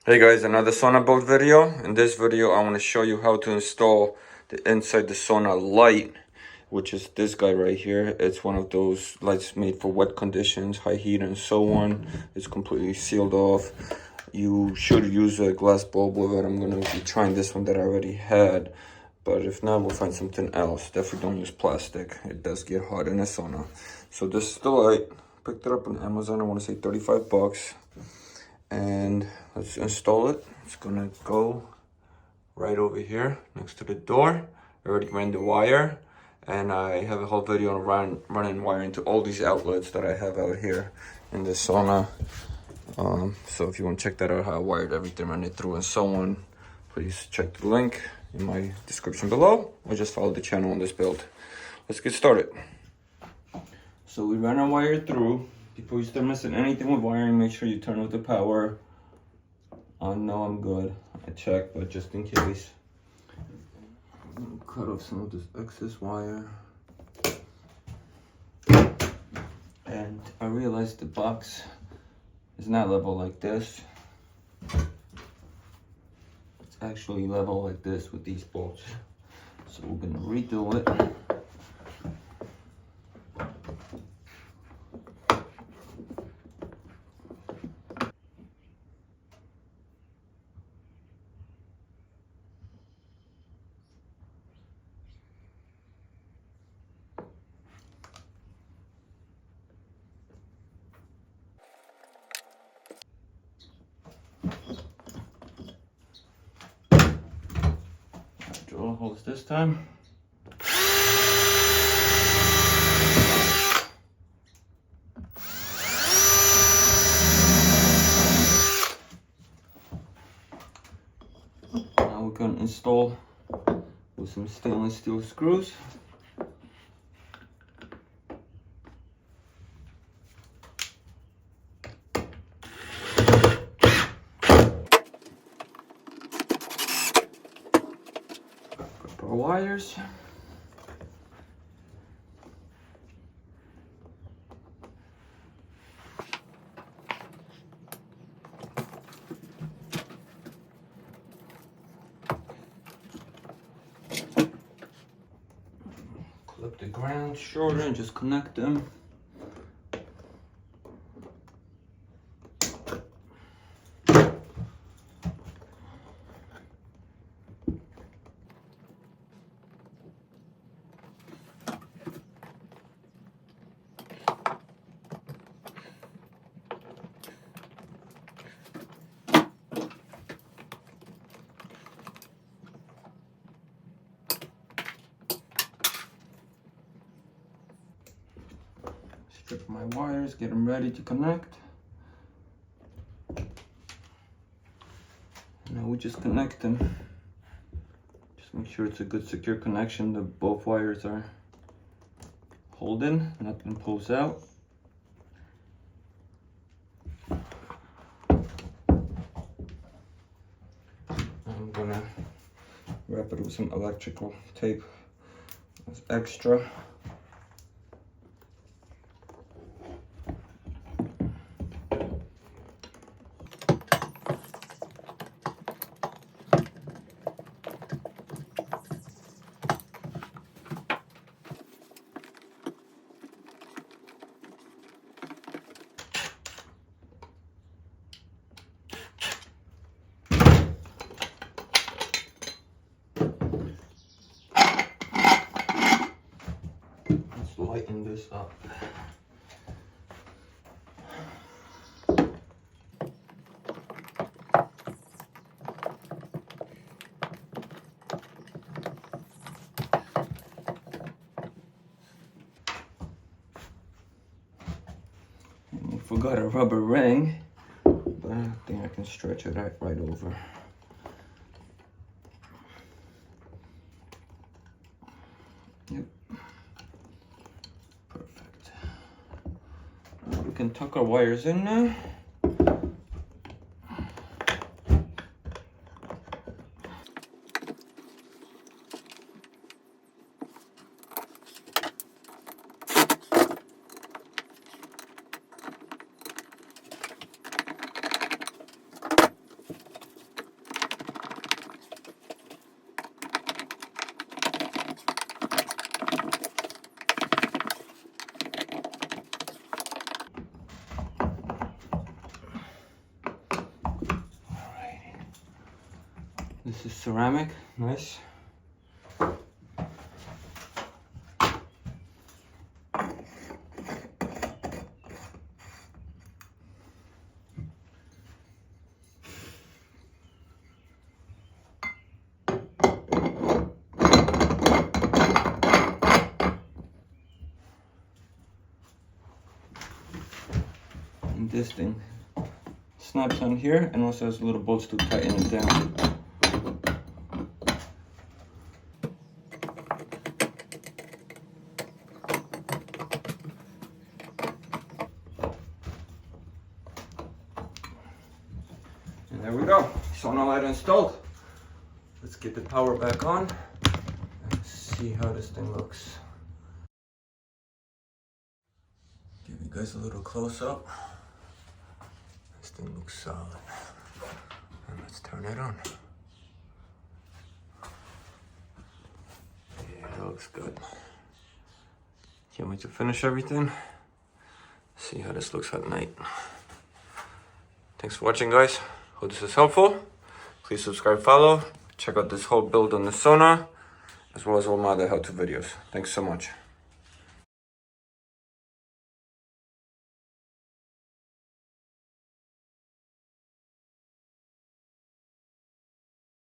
Hey guys, another sauna build video. In this video, I want to show you how to install the inside the sauna light, which is this guy right here. It's one of those lights made for wet conditions, high heat and so on. It's completely sealed off. You should use a glass bulb with it. I'm going to be trying this one that I already had, but if not, we'll find something else. Definitely don't use plastic. It does get hot in a sauna. So this is the light. Picked it up on Amazon. I want to say 35 bucks. And let's install it. It's gonna go right over here next to the door. I already ran the wire, and I have a whole video on running wire into all these outlets that I have out here in the sauna. So if you want to check that out, how I wired everything, run it through and so on, please check the link in my description below, or just follow the channel on this build. Let's get started. So we ran our wire through. Before you start messing anything with wiring, make sure you turn off the power. I know I'm good. I checked, but just in case. I'm gonna cut off some of this excess wire. And I realized the box is not level like this. It's actually level like this with these bolts. So we're gonna redo it. Drill holes this time. Now we're going to install with some stainless steel screws. Our wires. Clip the ground shorter and just connect them. Strip my wires, get them ready to connect. Now we just connect them. Just make sure it's a good secure connection that both wires are holding, nothing pulls out. I'm gonna wrap it with some electrical tape. It's extra. Let's lighten this up. I forgot a rubber ring, but I think I can stretch it right over. Yep. Perfect. Now we can tuck our wires in now. This is ceramic, nice. And this thing snaps on here and also has little bolts to tighten it down. And there we go, Sauna Light installed. Let's get the power back on and see how this thing looks. Give you guys a little close up. This thing looks solid. And let's turn it on. Yeah, it looks good. Can't wait to finish everything. See how this looks at night. Thanks for watching, guys. Hope this is helpful. Please subscribe, follow. Check out this whole build on the sauna, as well as all my other how-to videos. Thanks so much.